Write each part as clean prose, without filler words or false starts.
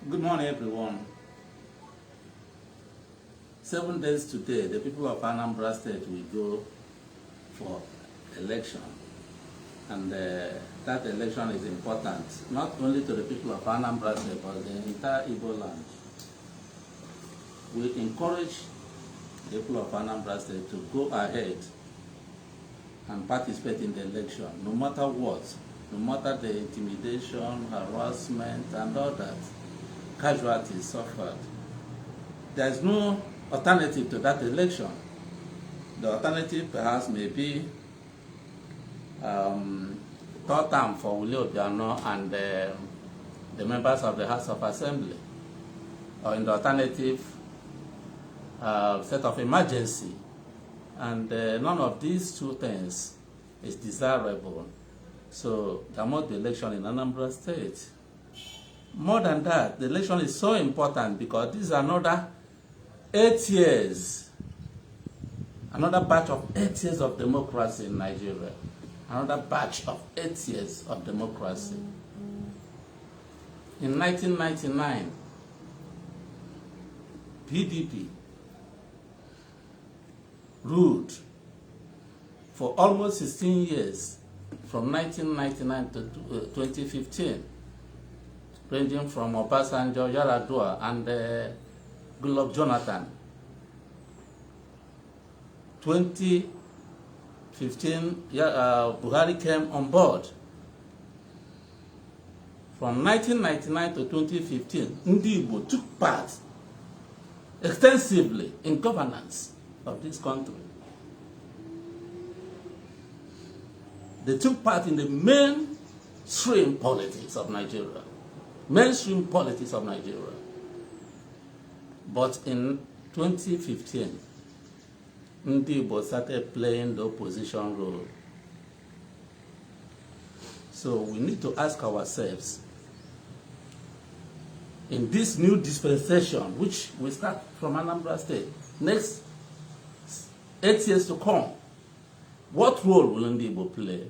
Good morning, everyone. 7 days today, the people of Anambra State will go for election. And that election is important, not only to the people of Anambra State, but the entire Igbo land. We encourage the people of Anambra State to go ahead and participate in the election, no matter what, no matter the intimidation, harassment, and all that. Casualties suffered. There is no alternative to that election. The alternative perhaps may be third term for Willie Obiano and the members of the House of Assembly, or in the alternative, state of emergency. And none of these two things is desirable. So there must be election in Anambra State. More than that, the election is so important because this is another 8 years, another batch of 8 years of democracy in Nigeria, another batch of 8 years of democracy. In 1999, PDP ruled for almost 16 years, from 1999 to 2015. Ranging from Obasanjo, Yaradua, and Goodluck Jonathan. 2015, Buhari came on board. From 1999 to 2015, Ndi Igbo took part extensively in governance of this country. They took part in the mainstream politics of Nigeria. Mainstream politics of Nigeria. But in 2015, Ndi Igbo started playing the opposition role. So we need to ask ourselves, in this new dispensation, which we start from Anambra State, next 8 years to come, what role will Ndi Igbo play?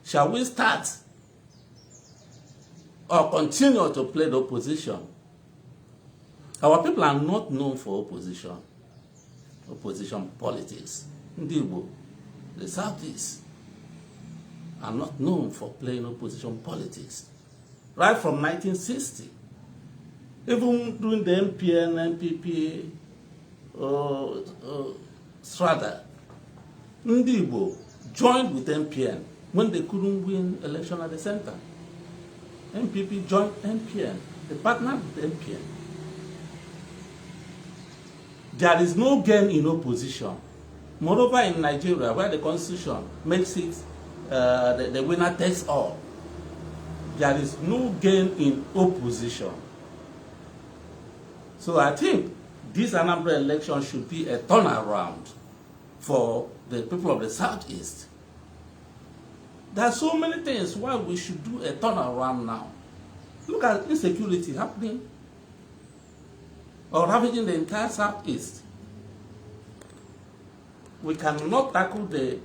Shall we start or continue to play the opposition? Our people are not known for opposition politics. Ndi Igbo, the Southeast, are not known for playing opposition politics. Right from 1960, even during the MPN, MPP, strata, Ndi Igbo joined with MPN when they couldn't win election at the center. MPP joined MPN. They partnered with MPN. There is no gain in opposition. Moreover, in Nigeria, where the constitution makes it the winner takes all, there is no gain in opposition. So I think this Anambra election should be a turnaround for the people of the Southeast. There are so many things why we should do a turnaround now. Look at insecurity happening or ravaging the entire Southeast. We cannot tackle the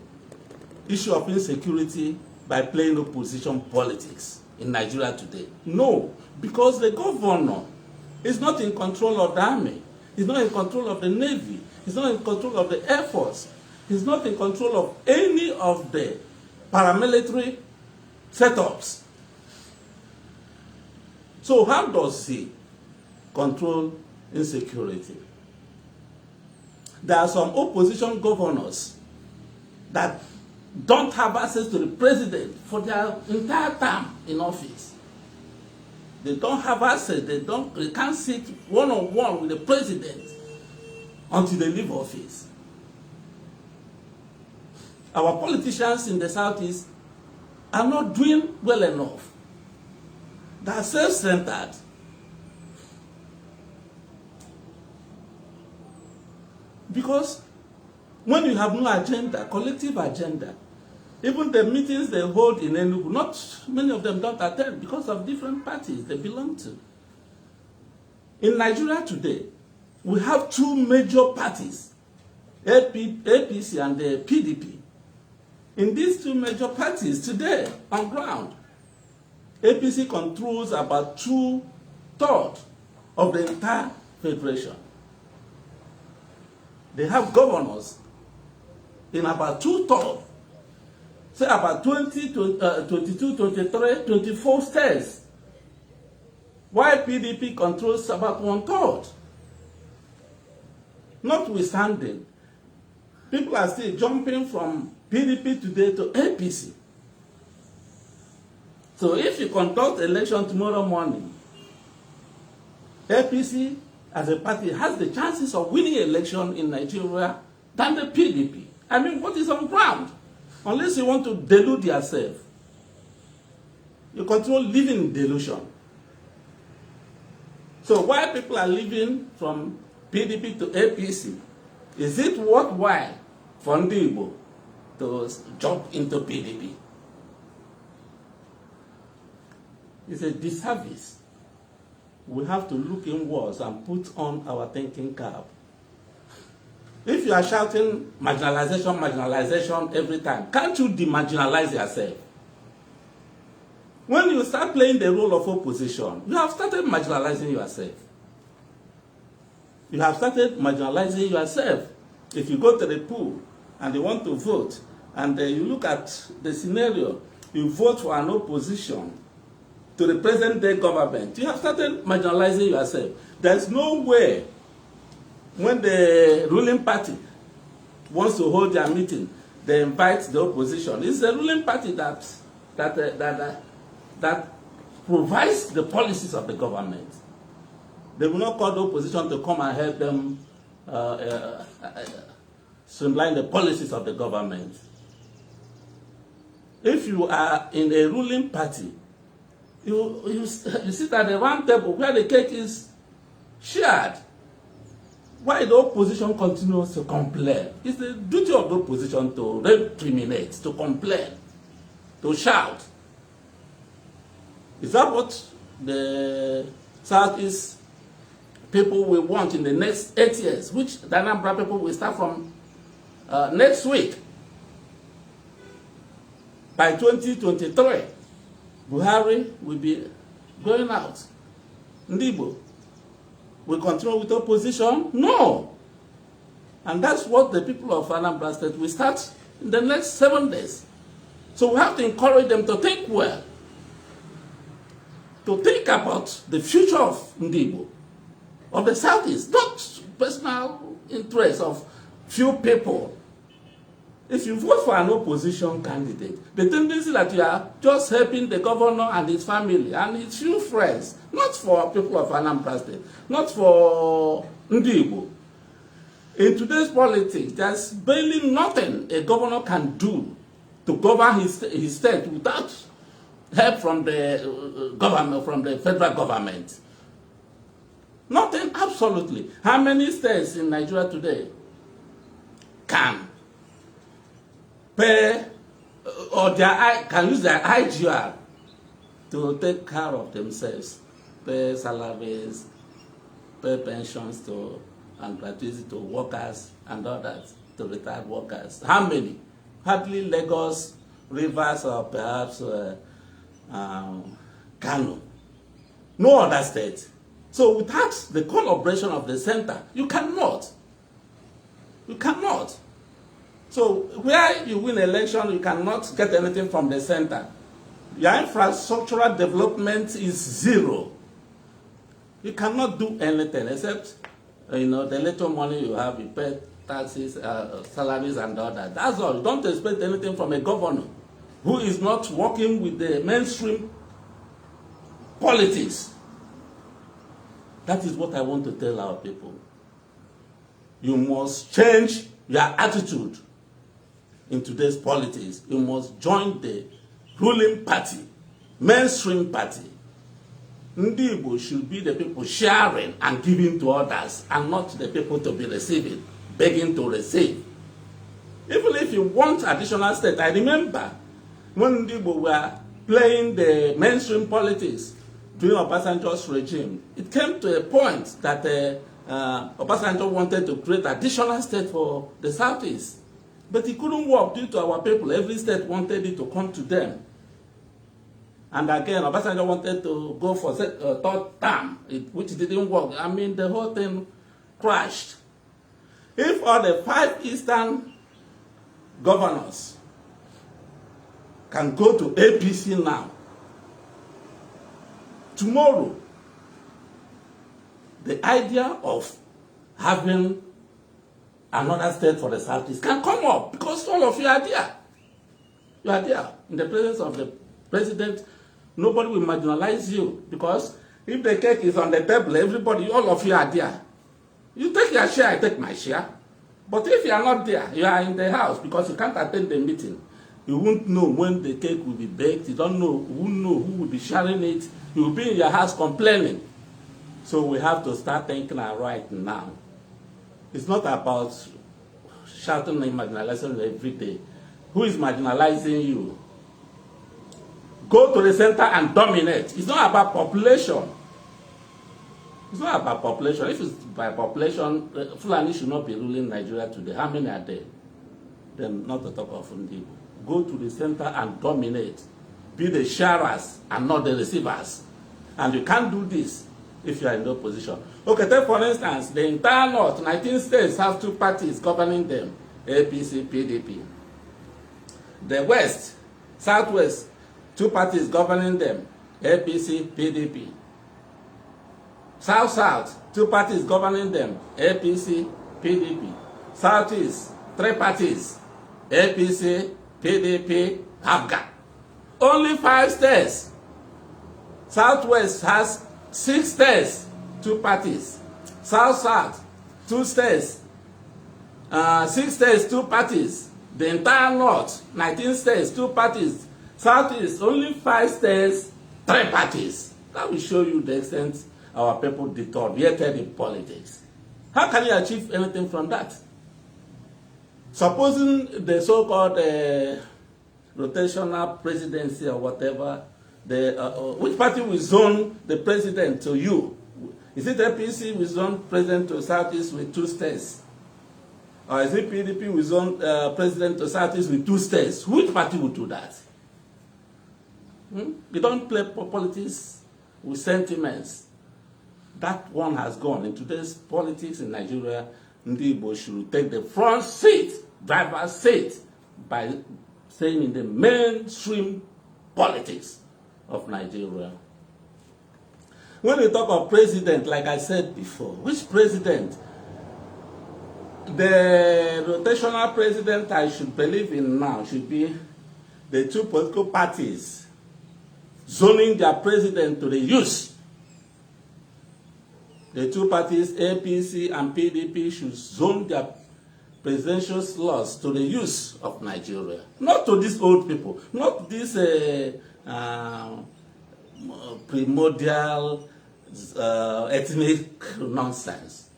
issue of insecurity by playing opposition politics in Nigeria today. No, because the governor is not in control of the army, he's not in control of the navy, he's not in control of the air force, he's not in control of any of the paramilitary setups. So how does he control insecurity? There are some opposition governors that don't have access to the president for their entire term in office. They don't have access, they can't sit one-on-one with the president until they leave office. Our politicians in the Southeast are not doing well enough. They are self-centered. Because when you have no agenda, collective agenda, even the meetings they hold in Enugu, not many of them don't attend because of different parties they belong to. In Nigeria today, we have two major parties, APC and the PDP. In these two major parties today, on ground, APC controls about 2/3 1/3 of the entire federation. They have governors in about 2/3, say about 22, 23, 24 states, while PDP controls about 1/3. Notwithstanding, people are still jumping from PDP today to APC. So if you conduct election tomorrow morning, APC as a party has the chances of winning election in Nigeria than the PDP. I mean, what is on ground? Unless you want to delude yourself, you continue living in delusion. So why people are living from PDP to APC, is it worthwhile for ndị Igbo to jump into PDP? It's a disservice. We have to look inwards and put on our thinking cap. If you are shouting marginalization, marginalization every time, can't you demarginalize yourself? When you start playing the role of opposition, you have started marginalizing yourself. You have started marginalizing yourself. If you go to the pool and you want to vote, and you look at the scenario, you vote for an opposition to the present-day government, you have started marginalizing yourself. There's no way when the ruling party wants to hold their meeting, they invite the opposition. It's the ruling party that provides the policies of the government. They will not call the opposition to come and help them streamline the policies of the government. If you are in a ruling party, you sit at the round table where the cake is shared. Why the opposition continues to complain? It's the duty of the opposition to recriminate, to complain, to shout. Is that what the Southeast people will want in the next 8 years, which the Anambra people will start from next week? By 2023, Buhari will be going out. Ndibo will continue with opposition? No. And that's what the people of Anambra State will start in the next 7 days. So we have to encourage them to think well, to think about the future of Ndibo, of the Southeast, not personal interests of few people. If you vote for an opposition candidate, the tendency that you are just helping the governor and his family and his few friends, not for people of Anambra State, not for Ndibo. In today's politics, there's barely nothing a governor can do to govern his state without help from the government, from the federal government. Nothing, absolutely. How many states in Nigeria today can pay or can use their IGR to take care of themselves, pay salaries, pay pensions and gratuity to workers and all that, to retired workers? How many? Hardly Lagos, Rivers, or perhaps Kano. No other state. So without the collaboration of the center, you cannot. You cannot. So where you win election, you cannot get anything from the center. Your infrastructural development is zero. You cannot do anything except, the little money you have, you pay taxes, salaries, and all that. That's all. Don't expect anything from a governor who is not working with the mainstream politics. That is what I want to tell our people. You must change your attitude in today's politics. You must join the ruling party, mainstream party. Ndibo should be the people sharing and giving to others, and not the people to be receiving, begging to receive. Even if you want additional state, I remember when Ndibo were playing the mainstream politics during Obasanjo's regime, it came to a point that Obasanjo wanted to create additional state for the Southeast. But it couldn't work due to our people. Every state wanted it to come to them. And again, Obasanjo wanted to go for third term, which didn't work. I mean, the whole thing crashed. If all the 5 Eastern governors can go to APC now, tomorrow, the idea of having another state for the Southeast can come up because all of you are there. You are there in the presence of the president. Nobody will marginalize you because if the cake is on the table, everybody, all of you are there. You take your share, I take my share. But if you are not there, you are in the house because you can't attend the meeting. You won't know when the cake will be baked. You don't know, you won't know who will be sharing it. You will be in your house complaining. So we have to start thinking right now. It's not about shouting and marginalization every day. Who is marginalizing you? Go to the center and dominate. It's not about population. It's not about population. If it's by population, Fulani should not be ruling Nigeria today. How many are there? Then not to talk of Ndi. Go to the center and dominate. Be the sharers and not the receivers. And you can't do this if you are in no position. Okay, take for instance, the entire North, 19 states have 2 parties governing them, APC, PDP. The West, Southwest, 2 parties governing them, APC, PDP. South, 2 parties governing them, APC, PDP. Southeast, 3 parties, APC, PDP, AFGA. Only 5 states. Southwest has 6 states, 2 parties. South, 2 states, 6 states, 2 parties. The entire North, 19 states, 2 parties. Southeast, only 5 states, 3 parties. That will show you the extent our people deteriorated in politics. How can you achieve anything from that? Supposing the so-called rotational presidency or whatever, which party will zone the president to you? Is it APC will zone president to Southeast with 2 states? Or is it PDP will zone president to Southeast with 2 states? Which party will do that? You don't play politics with sentiments. That one has gone. In today's politics in Nigeria, Ndi Igbo should take the front seat, driver's seat, by staying in the mainstream politics of Nigeria. When we talk of president, like I said before, which president? The rotational president I should believe in now should be the 2 political parties zoning their president to the use. The 2 parties, APC and PDP, should zone their presidential slots to the use of Nigeria. Not to these old people, not this primordial ethnic nonsense.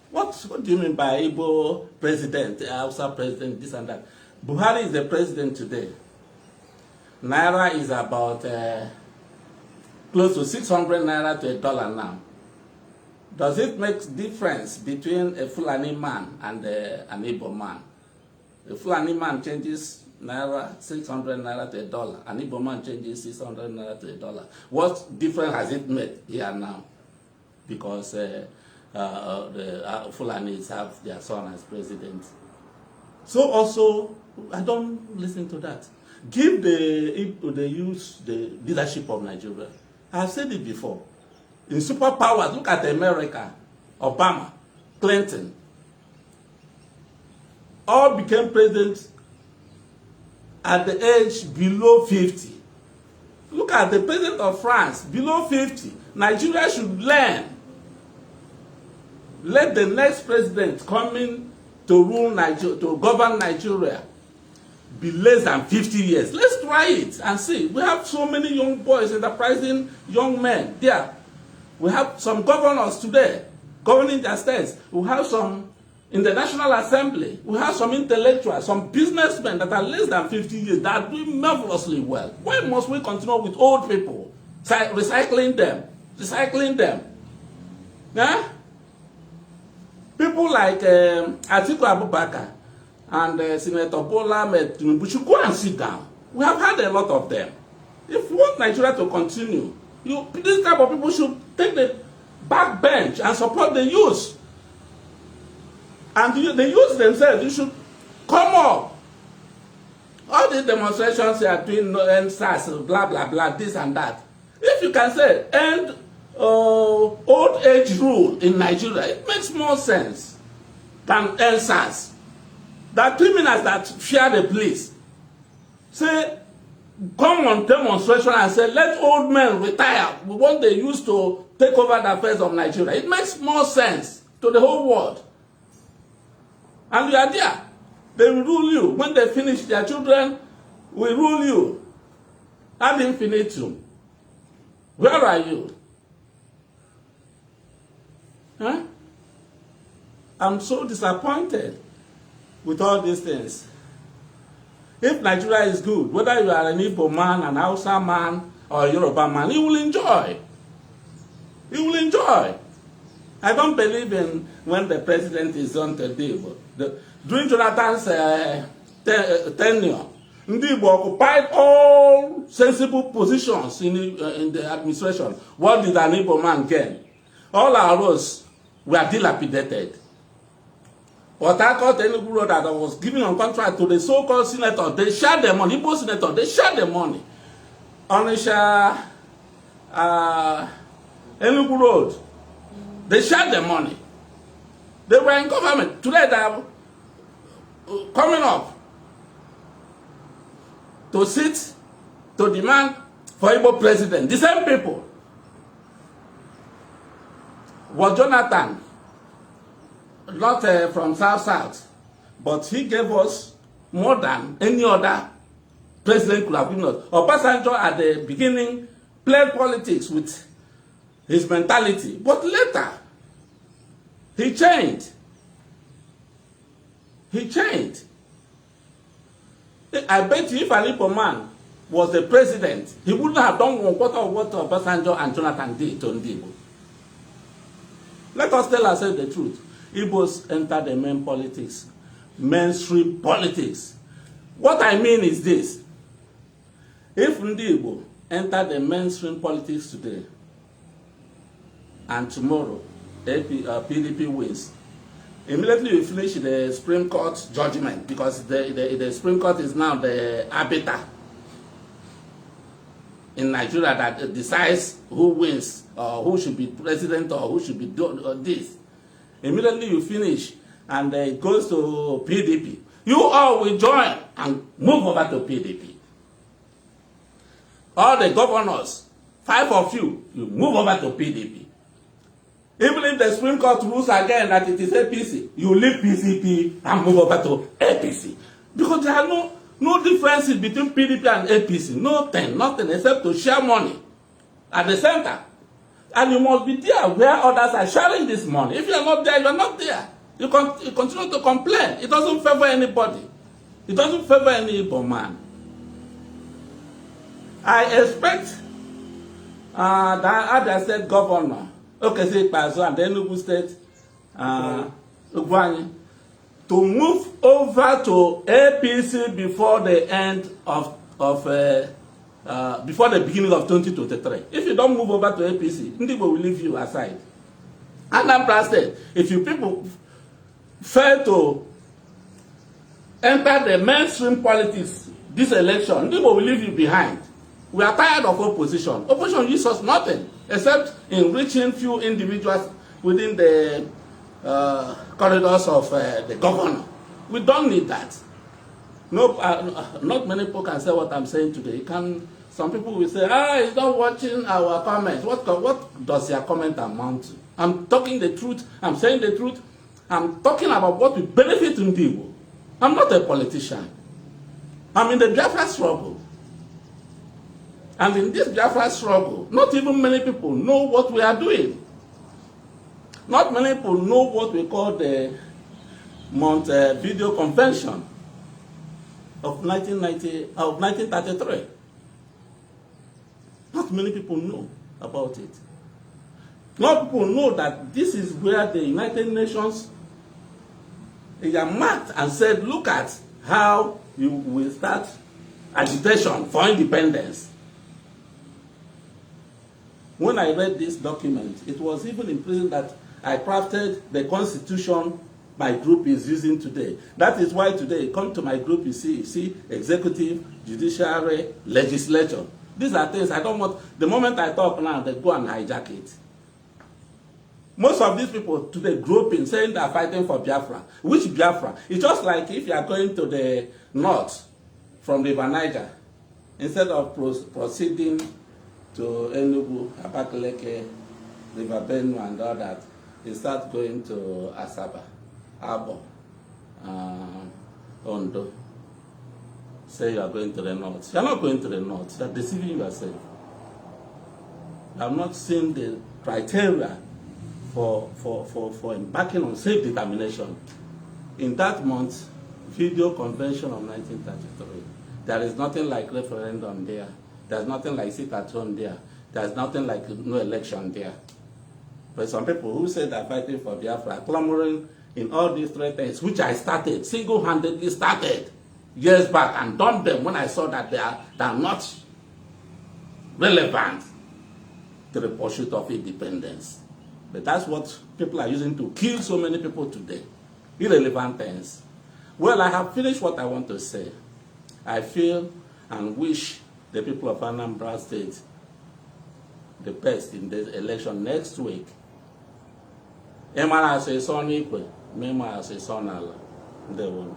What do you mean by Igbo president, Hausa president, this and that? Buhari is the president today. Naira is about close to 600 naira to $1 now. Does it make difference between a Fulani man and an Igbo man? A Fulani man changes naira 600 naira to $1. An Igbo man changes 600 naira to $1. What difference has it made here now? Because the Fulanis have their son as president. So also, I don't listen to that. Give the youth the leadership of Nigeria. I've said it before. In superpowers, look at America, Obama, Clinton. All became presidents at the age below 50. Look at the president of France, below 50. Nigeria should learn. Let the next president coming to rule Nigeria, to govern Nigeria, be less than 50 years. Let's try it and see. We have so many young boys, enterprising young men there. We have some governors today governing their states. We have some in the National Assembly. We have some intellectuals, some businessmen that are less than 50 years that are doing marvelously well. Why must we continue with old people? Recycling them. Yeah? People like Atiku Abubakar and Senator Bola Ahmed Tinubu should go and sit down. We have had a lot of them. If you want Nigeria to continue, this type of people should take the back bench and support the youth. And the youth themselves, you should come up. All these demonstrations you are doing, end SARS, blah, blah, blah, this and that. If you can say, end old age rule in Nigeria, it makes more sense than end SARS. That criminals that fear the police, say, come on demonstration and say, let old men retire. We want the youth to take over the affairs of Nigeria. It makes more sense to the whole world. And you are there. They will rule you. When they finish, their children will rule you. Ad infinitum. Where are you? Huh? I'm so disappointed with all these things. If Nigeria is good, whether you are an Igbo man, an Hausa man, or a Yoruba man, you will enjoy. You will enjoy. I don't believe in when the president is on the deal. During Jonathan's tenure, Ndi Igbo occupied all sensible positions in the administration. What did an Igbo man gain? All our roads were dilapidated. But I got any road that was given on contract to the so-called senator. They shared the money. Igbo senator, they shared the money. Onisha, Enugu Road, they shared the money. They were in government. Today they are coming up to sit, to demand for Igbo president. The same people. Was Jonathan, not from South, but he gave us more than any other president could have given us. Obasanjo at the beginning played politics with his mentality, but later he changed. He changed. I bet you if an Igbo man was the president, he wouldn't have done one quarter of what Obasanjo and Jonathan did to Igbo. Let us tell ourselves the truth. Igbos enter the main politics, mainstream politics. What I mean is this. If Igbo enter the mainstream politics today, and tomorrow PDP wins, immediately we finish the Supreme Court judgment, because the Supreme Court is now the arbiter in Nigeria that decides who wins or who should be president or who should be doing this. Immediately you finish and it goes to PDP. You all will join and move over to PDP. All the governors, 5 of you, you move over to PDP. Even if the Supreme Court rules again that it is APC, you leave PCP and move over to APC. Because there are no differences between PDP and APC. Nothing except to share money at the center. And you must be there where others are sharing this money. If you are not there, you are not there. You continue to complain. It doesn't favor anybody. It doesn't favor any Igbo man. I expect that Abia State Governor, say Pazo, and the Enugu State, Ugwani, to move over to APC before the end before the beginning of 2023. If you don't move over to APC, Ndibo will leave you aside. Anambra State, if you people fail to enter the mainstream politics this election, Ndibo will leave you behind. We are tired of opposition. Opposition uses us nothing except enriching few individuals within the corridors of the governor. We don't need that. No, not many people can say what I'm saying today. Some people will say, he's not watching our comments. What does your comment amount to? I'm talking the truth. I'm saying the truth. I'm talking about what will benefit Ndibo. I'm not a politician. I'm in the Biafra struggle. And in this Biafra struggle, not even many people know what we are doing. Not many people know what we call the Montevideo Convention of 1933. Not many people know about it. Not people know that this is where the United Nations marked and said, look at how you will start agitation for independence. When I read this document, it was even in prison that I crafted the constitution my group is using today. That is why today, come to my group, you see executive, judiciary, legislature. These are things I don't want. The moment I talk now, they go and hijack it. Most of these people today groping, saying they are fighting for Biafra. Which Biafra? It's just like if you are going to the north from River Niger, instead of proceeding to Enugu, Abakaleke, River Benue and all that, you start going to Asaba, Abo, Ondo. Say you are going to the north. You are not going to the north. You are deceiving yourself. You have not seen the criteria for embarking on self-determination. In that month, video convention of 1933, there is nothing like referendum there. There's nothing like sit at home there. There's nothing like no election there. But some people who say they're fighting for Biafra, clamoring in all these three things, which I started, single-handedly started years back and done them when I saw that they are not relevant to the pursuit of independence. But that's what people are using to kill so many people today. Irrelevant things. Well, I have finished what I want to say. I feel and wish the people of Anambra State the best in the election next week. Emma as a son equal, Mema as a son Allah. They will.